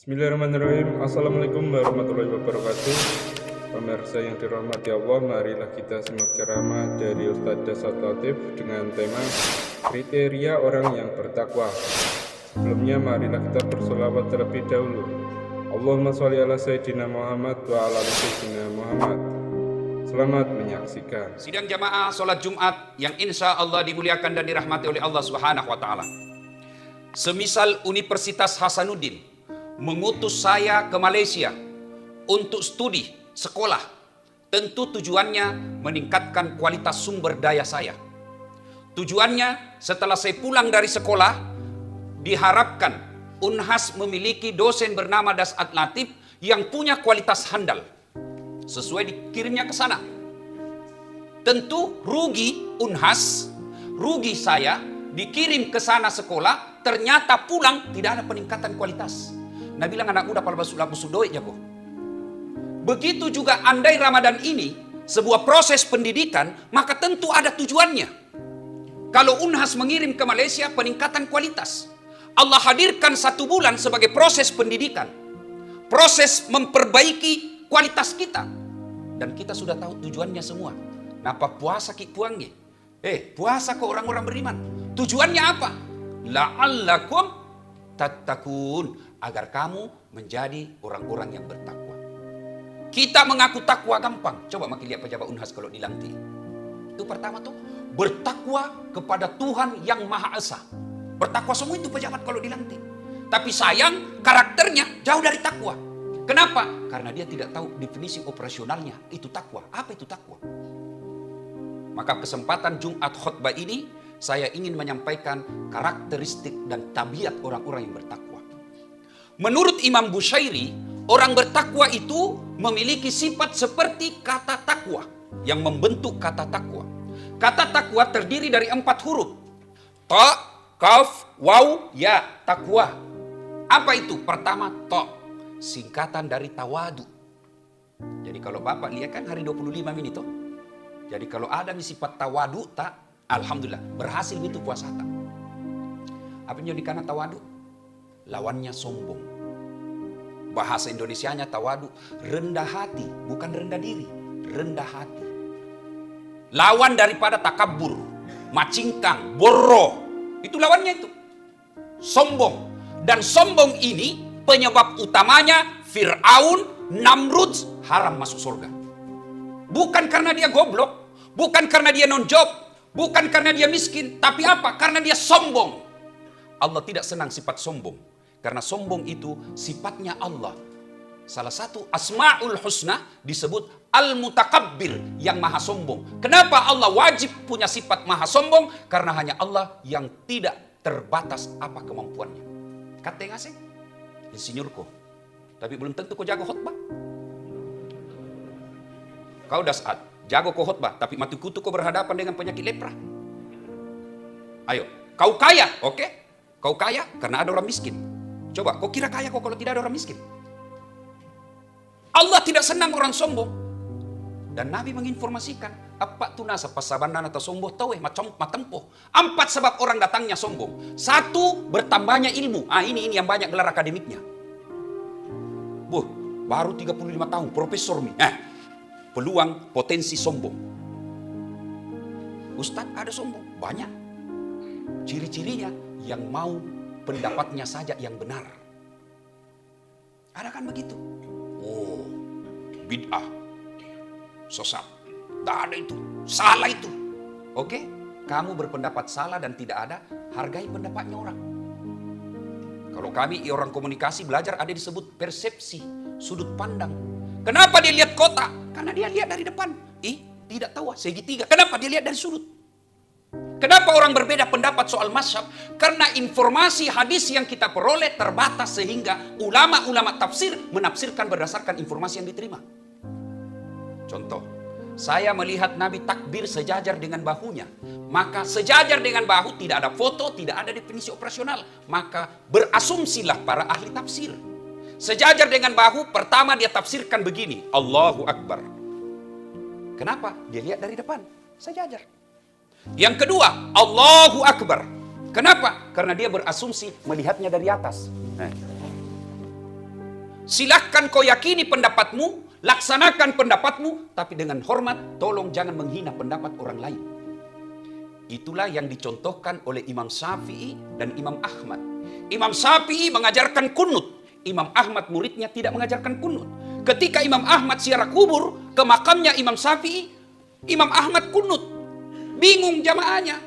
Bismillahirrahmanirrahim. Assalamualaikum warahmatullahi wabarakatuh. Pemirsa yang dirahmati Allah, marilah kita simak ceramah dari Ustadz Dasar Latif dengan tema kriteria orang yang bertakwa. Sebelumnya marilah kita bersolawat terlebih dahulu. Allahumma sholli ala Sayyidina Muhammad wa ala ali Sayyidina Muhammad. Selamat menyaksikan sidang jamaah sholat Jumat yang insya Allah dimuliakan dan dirahmati oleh Allah Subhanahu wa Ta'ala. Semisal Universitas Hasanuddin mengutus saya ke Malaysia untuk studi sekolah, tentu tujuannya meningkatkan kualitas sumber daya saya. Tujuannya setelah saya pulang dari sekolah, diharapkan Unhas memiliki dosen bernama Dasat Latif yang punya kualitas handal. Sesuai dikirimnya ke sana. Tentu rugi Unhas, rugi saya, dikirim ke sana sekolah, ternyata pulang tidak ada peningkatan kualitas. Nah bilang anak muda pada basuk doit ya kok. Begitu juga andai Ramadan ini sebuah proses pendidikan, maka tentu ada tujuannya. Kalau Unhas mengirim ke Malaysia peningkatan kualitas, Allah hadirkan 1 bulan sebagai proses pendidikan, proses memperbaiki kualitas kita, dan kita sudah tahu tujuannya semua. Napa puasa ki puangnya? Puasa ke orang-orang beriman. Tujuannya apa? La'allakum tattaqun, agar kamu menjadi orang-orang yang bertakwa. Kita mengaku takwa gampang. Coba makin lihat pejabat Unhas kalau dilantik. Itu pertama tuh, bertakwa kepada Tuhan yang Maha Esa. Bertakwa semua itu pejabat kalau dilantik. Tapi sayang karakternya jauh dari takwa. Kenapa? Karena dia tidak tahu definisi operasionalnya. Itu takwa. Apa itu takwa? Maka kesempatan Jumat khutbah ini, saya ingin menyampaikan karakteristik dan tabiat orang-orang yang bertakwa. Menurut Imam Bushairi, orang bertakwa itu memiliki sifat seperti kata takwa yang membentuk kata takwa. Kata takwa terdiri dari 4 huruf. Ta, kaf, waw, ya, takwa. Apa itu? Pertama, ta, singkatan dari tawadu. Jadi kalau Bapak lihat kan hari 25 ini toh. Jadi kalau ada sifat tawadu tak, alhamdulillah berhasil itu puasa tak. Apa yang dikana tawadu? Lawannya sombong. Bahasa Indonesianya tawadu, rendah hati, bukan rendah diri, rendah hati. Lawan daripada takabur, macingkang, borro, itu lawannya itu. Sombong. Dan sombong ini penyebab utamanya Fir'aun, Namrud haram masuk surga. Bukan karena dia goblok, bukan karena dia non-job, bukan karena dia miskin, tapi apa? Karena dia sombong. Allah tidak senang sifat sombong, karena sombong itu sifatnya Allah. Salah satu Asma'ul Husna disebut Al-Mutakabbir, yang maha sombong. Kenapa Allah wajib punya sifat maha sombong? Karena hanya Allah yang tidak terbatas apa kemampuannya. Kata yang asing, insinyurku, tapi belum tentu kau jago khutbah. Kau Dasat, jago kau khutbah, tapi mati kutu kau berhadapan dengan penyakit lepra. Ayo, kau kaya, oke? Kau kaya karena ada orang miskin. Coba, kau kira kaya kau kalau tidak ada orang miskin? Allah tidak senang orang sombong. Dan Nabi menginformasikan, apa tu nasa pasabanan atau sombong tahu macam matempo. 4 sebab orang datangnya sombong. 1, bertambahnya ilmu. Ini yang banyak gelar akademiknya. Baru 35 tahun, profesor nih. Peluang potensi sombong. Ustadz ada sombong, banyak. Ciri-cirinya yang mau pendapatnya saja yang benar. Ada kan begitu? Bid'ah, sesat, tak ada itu, salah itu. Oke, kamu berpendapat salah dan tidak ada, hargai pendapatnya orang. Kalau kami orang komunikasi belajar ada disebut persepsi, sudut pandang. Kenapa dia lihat kota? Karena dia lihat dari depan. Tidak tahu segitiga. Kenapa dia lihat dari sudut? Kenapa orang berbeda pendapat soal mazhab? Karena informasi hadis yang kita peroleh terbatas sehingga ulama-ulama tafsir menafsirkan berdasarkan informasi yang diterima. Contoh, saya melihat Nabi takbir sejajar dengan bahunya. Maka sejajar dengan bahu tidak ada foto, tidak ada definisi operasional. Maka berasumsilah para ahli tafsir. Sejajar dengan bahu, pertama dia tafsirkan begini, Allahu Akbar. Kenapa? Dia lihat dari depan, sejajar. Yang kedua, Allahu Akbar. Kenapa? Karena dia berasumsi melihatnya dari atas. Silahkan kau yakini pendapatmu, laksanakan pendapatmu, tapi dengan hormat, tolong jangan menghina pendapat orang lain. Itulah yang dicontohkan oleh Imam Syafi'i dan Imam Ahmad. Imam Syafi'i mengajarkan kunut, Imam Ahmad muridnya tidak mengajarkan kunut. Ketika Imam Ahmad ziarah kubur ke makamnya Imam Syafi'i, Imam Ahmad kunut. Bingung jamaahnya.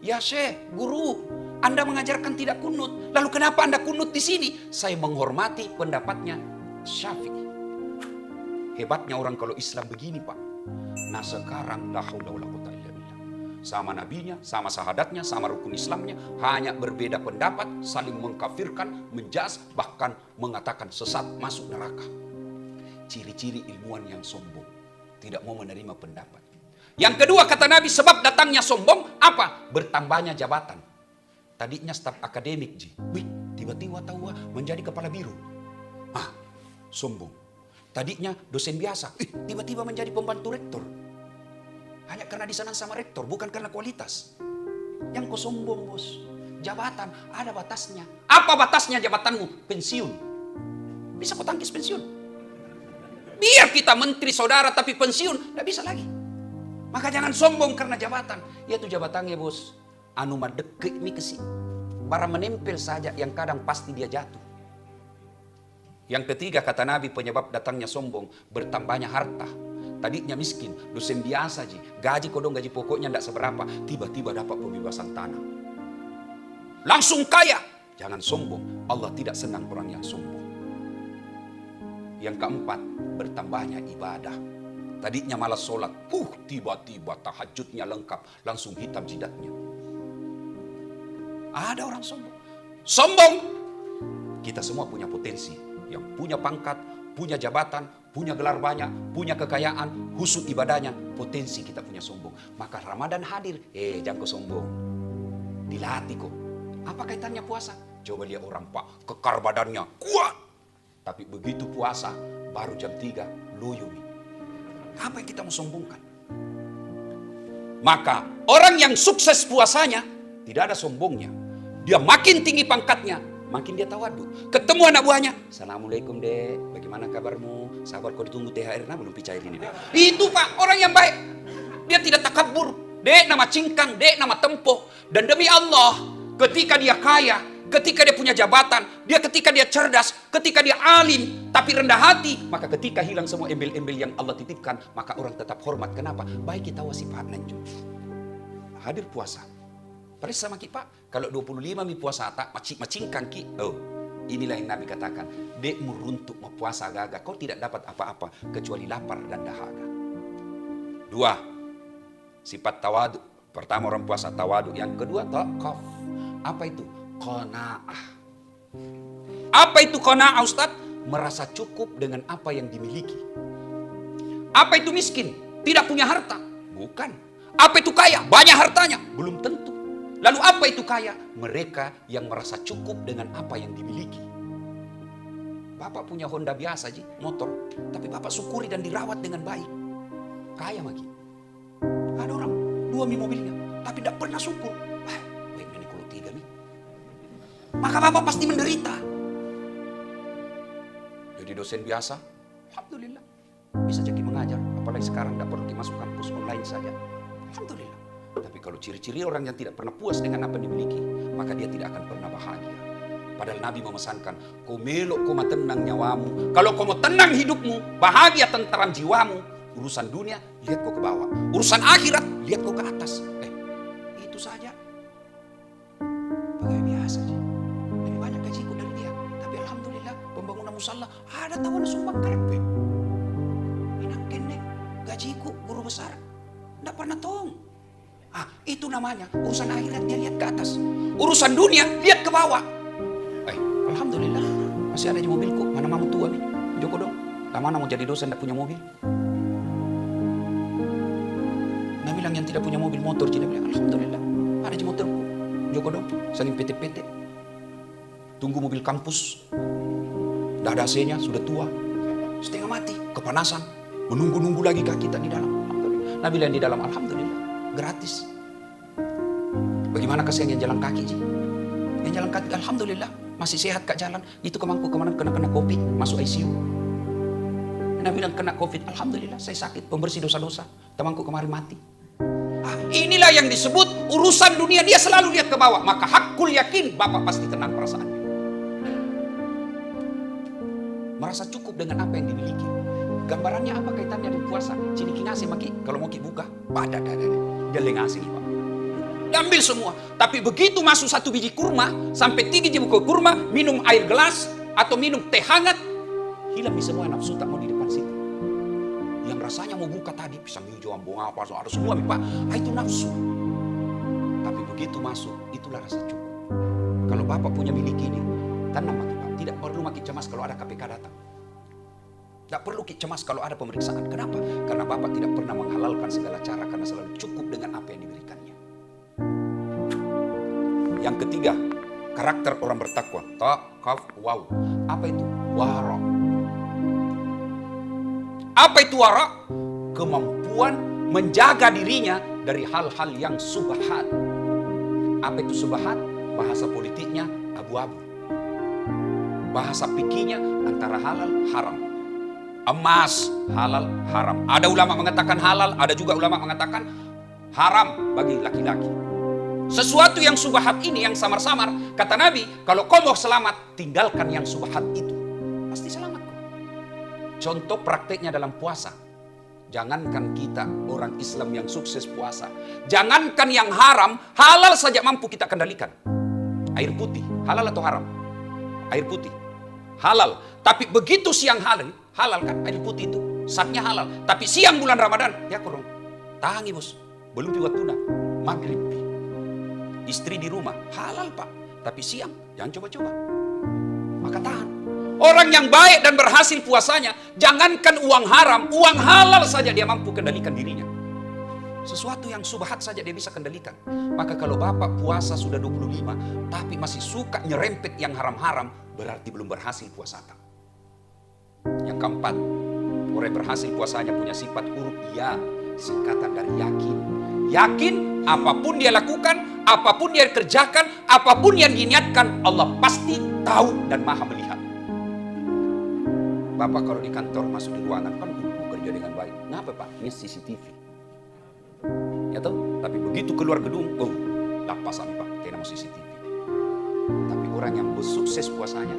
Ya Syekh, guru, Anda mengajarkan tidak kunut. Lalu kenapa Anda kunut di sini? Saya menghormati pendapatnya Syafi'i. Hebatnya orang kalau Islam begini, Pak. Nah sekarang la haula wala quwwata illa billah. Sama nabinya, sama sahadatnya, sama rukun Islamnya, hanya berbeda pendapat, saling mengkafirkan, menjas, bahkan mengatakan sesat, masuk neraka. Ciri-ciri ilmuwan yang sombong, tidak mau menerima pendapat. Yang kedua kata Nabi, sebab datangnya sombong apa? Bertambahnya jabatan. Tadinya staf akademik, wih, tiba-tiba tahu menjadi kepala biro. Sombong. Tadinya dosen biasa, tiba-tiba menjadi pembantu rektor. Hanya karena disenang sama rektor, bukan karena kualitas. Yang kau sombong, bos. Jabatan ada batasnya. Apa batasnya jabatanmu? Pensiun. Bisa kau tangkis pensiun? Biar kita menteri saudara tapi pensiun, tidak bisa lagi. Maka jangan sombong karena jabatan. Yaitu jabatannya, bos. Anu madekik mi kesi. Bara menempel saja yang kadang pasti dia jatuh. Yang ketiga kata Nabi penyebab datangnya sombong, bertambahnya harta. Tadinya miskin, dosen biasa gaji kodong gaji pokoknya tidak seberapa, tiba-tiba dapat pembebasan tanah. Langsung kaya. Jangan sombong, Allah tidak senang orang yang sombong. Yang keempat, bertambahnya ibadah. Tadinya malas sholat, tiba-tiba tahajudnya lengkap, langsung hitam jidatnya. Ada orang sombong. Sombong! Kita semua punya potensi. Yang punya pangkat, punya jabatan, punya gelar banyak, punya kekayaan, khusus ibadahnya, potensi kita punya sombong. Maka Ramadan hadir, jangan kau sombong. Dilatih kok. Apa kaitannya puasa? Coba lihat orang Pak, kekar badannya, kuat. Tapi begitu puasa, baru jam 3, loyo. Apa yang kita mau sombongkan? Maka orang yang sukses puasanya, tidak ada sombongnya. Dia makin tinggi pangkatnya, makin dia tawadu. Ketemu anak buahnya, Assalamualaikum dek, bagaimana kabarmu? Sabar kau ditunggu THR, belum picair ini dek. Itu Pak, orang yang baik. Dia tidak takabur. Dek nama cingkang, dek nama tempo. Dan demi Allah, ketika dia kaya, ketika dia punya jabatan, ketika dia cerdas, ketika dia alim, tapi rendah hati, maka ketika hilang semua embel-embel yang Allah titipkan, maka orang tetap hormat. Kenapa? Baik kita wasifat nanju. Hadir puasa. Paris sama ki Pak, kalau 25 mi puasa tak macingkan ki. Inilah yang Nabi katakan, dek meruntuk mau puasa gaga, kau tidak dapat apa-apa kecuali lapar dan dahaga. 2. Sifat tawadu. Pertama orang puasa tawadu, yang kedua taqaf. Apa itu? Qanaah. Apa itu qanaah, Ustaz? Merasa cukup dengan apa yang dimiliki. Apa itu miskin? Tidak punya harta? Bukan. Apa itu kaya? Banyak hartanya? Belum tentu. Lalu apa itu kaya? Mereka yang merasa cukup dengan apa yang dimiliki. Bapak punya Honda biasa motor, tapi Bapak syukuri dan dirawat dengan baik. Kaya lagi. Ada orang 2 mobilnya, tapi tidak pernah syukur. Ini kalau 3 nih. Maka Bapak pasti menderita. Jadi dosen biasa, alhamdulillah. Bisa jadi mengajar, apalagi sekarang tidak perlu dimasuk kampus online saja. Alhamdulillah. Tapi kalau ciri-ciri orang yang tidak pernah puas dengan apa yang dimiliki, maka dia tidak akan pernah bahagia. Padahal Nabi memesankan, kau melok kau mau tenang nyawamu. Kalau kau mau tenang hidupmu, bahagia tentram jiwamu, urusan dunia, lihat kau ke bawah. Urusan akhirat, lihat kau ke atas. Itu saja. Pegawai biasa sih. Lebih banyak gajiku dari dia. Tapi alhamdulillah, pembangunan musalla, ada tawanan sumbang karpet. Enak kene, gajiku guru besar. Tidak pernah tong. Itu namanya urusan akhirat dia lihat ke atas. Urusan dunia lihat ke bawah. Alhamdulillah masih ada di mobilku. Mana mamu tua nih? Joko dong. Mana mau jadi dosen tidak punya mobil? Nah bilang yang tidak punya mobil motor, dia bilang alhamdulillah ada di motorku. Joko dong. Saling PT-PT. Tunggu mobil kampus. Tidak ada AC-nya, sudah tua. Setengah mati, kepanasan. Menunggu-nunggu lagi kaki kita di dalam. Nah bilang di dalam alhamdulillah. Gratis. Bagaimana kasihan yang jalan kaki, Ji? Yang jalan kaki, alhamdulillah, masih sehat kak jalan. Itu kemangku kemarin kena COVID, masuk ICU. Nabi bilang kena COVID, alhamdulillah saya sakit, pembersih dosa-dosa. Temanku kemarin mati. Inilah yang disebut urusan dunia, dia selalu lihat ke bawah. Maka hakul yakin, Bapak pasti tenang perasaannya. Merasa cukup dengan apa yang dimiliki. Gambarannya apa kaitannya dengan puasa? Cinikin nasi maki, kalau mau buka, pada dia lengasi nih Pak. Ambil semua. Tapi begitu masuk 1 biji kurma, sampai 3 biji kurma, minum air gelas, atau minum teh hangat, hilang di semua nafsu tak mau di depan situ. Yang rasanya mau buka tadi, pisang hijau, ambung apa, ada semua Pak. Itu nafsu. Tapi begitu masuk, itulah rasa cukup. Kalau Bapak punya miliki ini, tenang maki Pak. Tidak perlu maki cemas kalau ada KPK datang. Tidak perlu cemas kalau ada pemeriksaan. Kenapa? Karena Bapak tidak pernah menghalalkan segala cara, karena selalu cukup dengan apa yang diberikannya. Yang ketiga, karakter orang bertakwa. Wow. Apa itu? Wara. Apa itu wara? Kemampuan menjaga dirinya dari hal-hal yang subhat. Apa itu subhat? Bahasa politiknya abu-abu. Bahasa fikihnya antara halal haram. Emas halal haram. Ada ulama mengatakan halal, ada juga ulama mengatakan haram bagi laki-laki. Sesuatu yang subhat ini, yang samar-samar, kata Nabi, kalau kau mau selamat, tinggalkan yang subhat itu. Pasti selamat. Contoh prakteknya dalam puasa. Jangankan kita orang Islam yang sukses puasa. Jangankan yang haram, halal saja mampu kita kendalikan. Air putih, halal atau haram? Air putih, halal. Tapi begitu siang halal kan air putih itu. Saatnya halal. Tapi siang bulan Ramadan, ya kurang. Tangi bos, belum piwat tuna. Maghrib. Istri di rumah, halal Pak. Tapi siang, jangan coba-coba. Maka tahan. Orang yang baik dan berhasil puasanya, jangankan uang haram, uang halal saja dia mampu kendalikan dirinya. Sesuatu yang subhat saja dia bisa kendalikan. Maka kalau Bapak puasa sudah 25, tapi masih suka nyerempet yang haram-haram, berarti belum berhasil puasa. Yang keempat, orang yang berhasil puasanya punya sifat huruf ya, singkatan dari yakin. Yakin apapun dia lakukan, apapun dia kerjakan, apapun yang diniatkan, Allah pasti tahu dan maha melihat. Bapak kalau di kantor masuk di ruangan kan kerja dengan baik. Kenapa Pak? Ini CCTV. Ya toh? Tapi begitu keluar gedung, lapas Pak, kena mau CCTV. Tapi orang yang bersukses puasanya,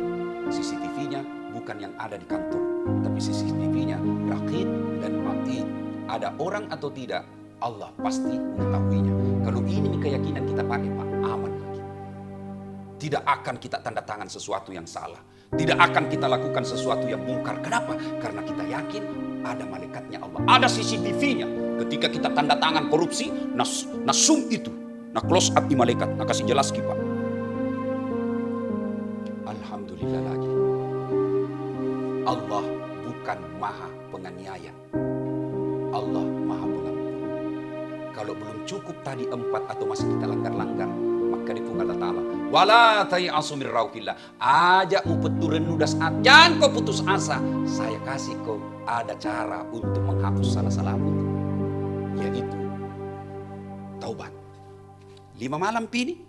CCTV-nya bukan yang ada di kantor, tapi CCTV-nya raqib dan atid. Ada orang atau tidak, Allah pasti mengetahuinya. Kalau ini keyakinan kita pakai Pak, aman lagi. Tidak akan kita tanda tangan sesuatu yang salah. Tidak akan kita lakukan sesuatu yang mungkar. Kenapa? Karena kita yakin ada malaikatnya Allah. Ada CCTV-nya. Ketika kita tanda tangan korupsi, nasum itu. Nah close up di malaikat. Nah kasih jelas Pak. Alhamdulillah lagi. Allah bukan maha penganiaya. Allah maha pengampun. Kalau belum cukup tadi 4 atau masih kita langgar-langgar, maka dipunggal Allah Ta'ala. Wala ta'i'asu min rauhillah. Ajak mu peturen nudas at. Jangan kau putus asa. Saya kasih kau ada cara untuk menghapus salah-salahmu. Yaitu taubat. 5 malam ini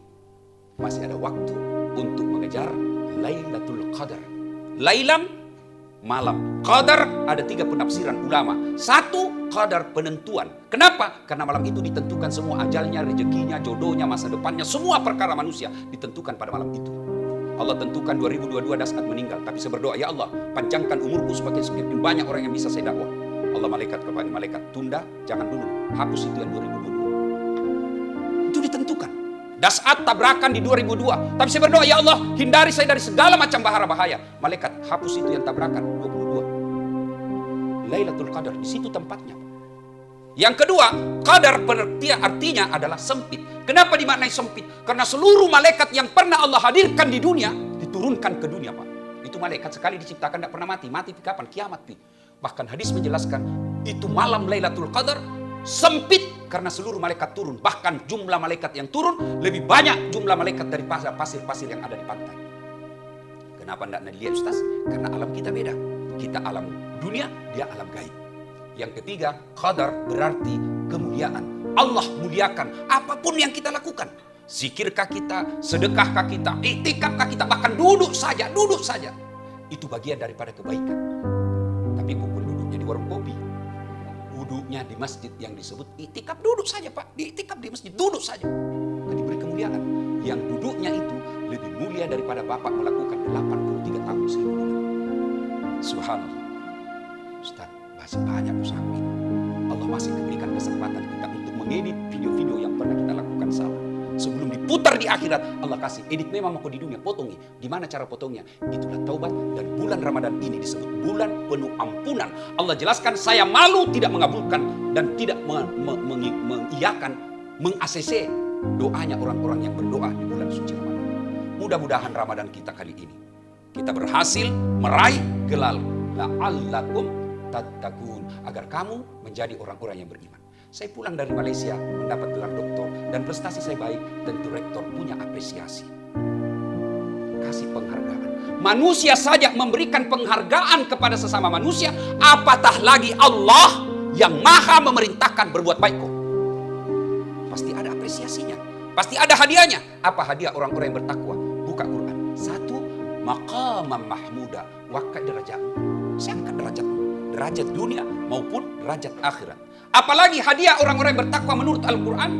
masih ada waktu untuk mengejar Lailatul Qadar. Lailam malam. Qadar ada 3 penafsiran ulama. 1, qadar penentuan. Kenapa? Karena malam itu ditentukan semua ajalnya, rezekinya, jodohnya, masa depannya, semua perkara manusia ditentukan pada malam itu. Allah tentukan 2022 Dasat meninggal, tapi saya berdoa, ya Allah, panjangkan umurku supaya semakin banyak orang yang bisa saya dakwah. Allah malaikat kepada malaikat, tunda, jangan dulu, hapus itu yang 2022. Itu ditentukan. Dasat tabrakan di 2002, tapi saya berdoa, ya Allah, hindari saya dari segala macam bahaya. Malaikat, hapus itu yang tabrakan 22. Lailatul Qadar, di situ tempatnya. Yang kedua, qadar artinya adalah sempit. Kenapa dimaknai sempit? Karena seluruh malaikat yang pernah Allah hadirkan di dunia, diturunkan ke dunia, Pak. Itu malaikat sekali diciptakan tidak pernah mati. Mati kapan? Kiamat, Pi. Bahkan hadis menjelaskan, itu malam Lailatul Qadar sempit karena seluruh malaikat turun. Bahkan jumlah malaikat yang turun lebih banyak jumlah malaikat dari pasir-pasir yang ada di pantai. Kenapa tidak dilihat, Ustaz? Karena alam kita beda. Kita alam dunia, dia alam gaib. Yang ketiga, qadar berarti kemuliaan. Allah muliakan apapun yang kita lakukan. Zikirkah kita, sedekahkah kita, iktikafkah kita, bahkan duduk saja. Itu bagian daripada kebaikan. Tapi bukan duduknya di warung kopi. Duduknya di masjid yang disebut iktikaf, duduk saja Pak. Di iktikaf di masjid, duduk saja. Dan diberi kemuliaan. Yang duduknya itu lebih mulia daripada Bapak melakukan 83 tahun 1000 bulan. Subhanallah. Ustaz, masih banyak usaha ini. Allah masih memberikan kesempatan kita untuk mengedit video-video yang pernah kita lakukan salah. Sebelum diputar di akhirat, Allah kasih edit memang mau di dunia, potongi. Gimana cara potongnya? Itulah taubat, dan bulan Ramadan ini disebut bulan penuh ampunan. Allah jelaskan, saya malu tidak mengabulkan dan tidak mengiyakan, meng-ACC doanya orang-orang yang berdoa di bulan suci Ramadan. Mudah-mudahan Ramadan kita kali ini, kita berhasil meraih gelar la'allakum tattaqun, agar kamu menjadi orang-orang yang beriman. Saya pulang dari Malaysia mendapat gelar doktor dan prestasi saya baik, tentu rektor punya apresiasi. Kasih penghargaan. Manusia saja memberikan penghargaan kepada sesama manusia, apatah lagi Allah yang maha memerintahkan berbuat baik kok. Pasti ada apresiasinya, pasti ada hadiahnya. Apa hadiah orang-orang yang bertakwa? Buka Quran. 1, maqamam mahmuda, waqad derajatmu. Saya angkat derajatmu, derajat dunia maupun derajat akhirat. Apalagi hadiah orang-orang yang bertakwa menurut Al-Quran.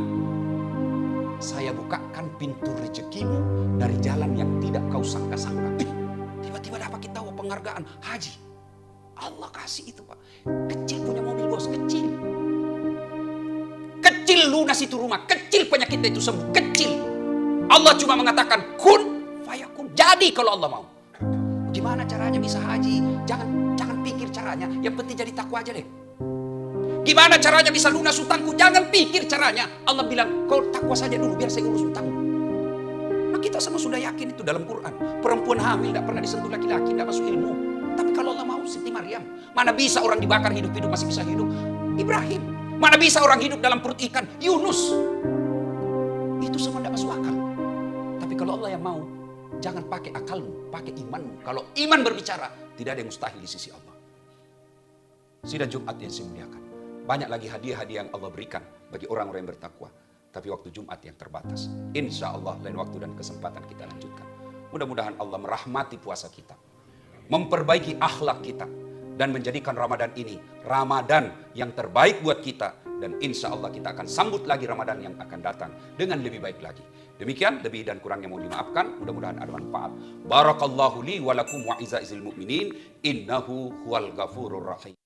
Saya bukakan pintu rezekimu dari jalan yang tidak kau sangka-sangka. Tiba-tiba dapat kita penghargaan haji. Allah kasih itu Pak. Kecil punya mobil bos, kecil. Kecil lunas itu rumah, kecil penyakitnya itu sembuh, kecil. Allah cuma mengatakan kun fayakun, jadi kalau Allah mau. Gimana caranya bisa haji? Jangan pikir caranya, yang penting jadi takwa aja deh. Gimana caranya bisa lunas utangku? Jangan pikir caranya. Allah bilang, kau takwa saja dulu biar saya urus utangmu. Nah kita semua sudah yakin itu dalam Quran. Perempuan hamil tidak pernah disentuh laki-laki, tidak masuk ilmu. Tapi kalau Allah mau, Siti Maryam. Mana bisa orang dibakar hidup-hidup masih bisa hidup? Ibrahim. Mana bisa orang hidup dalam perut ikan? Yunus. Itu semua tidak masuk akal. Tapi kalau Allah yang mau, jangan pakai akalmu, pakai imanmu. Kalau iman berbicara, tidak ada yang mustahil di sisi Allah. Sidang Jumat yang saya muliakan. Banyak lagi hadiah-hadiah yang Allah berikan bagi orang-orang yang bertakwa. Tapi waktu Jumat yang terbatas. Insya Allah lain waktu dan kesempatan kita lanjutkan. Mudah-mudahan Allah merahmati puasa kita. Memperbaiki akhlak kita. Dan menjadikan Ramadan ini Ramadan yang terbaik buat kita. Dan insya Allah kita akan sambut lagi Ramadan yang akan datang dengan lebih baik lagi. Demikian, lebih dan kurangnya mau dimaafkan. Mudah-mudahan ada manfaat. Barakallahu li walakum wa izza'izil mu'minin. Innahu huwal ghafurur rahim.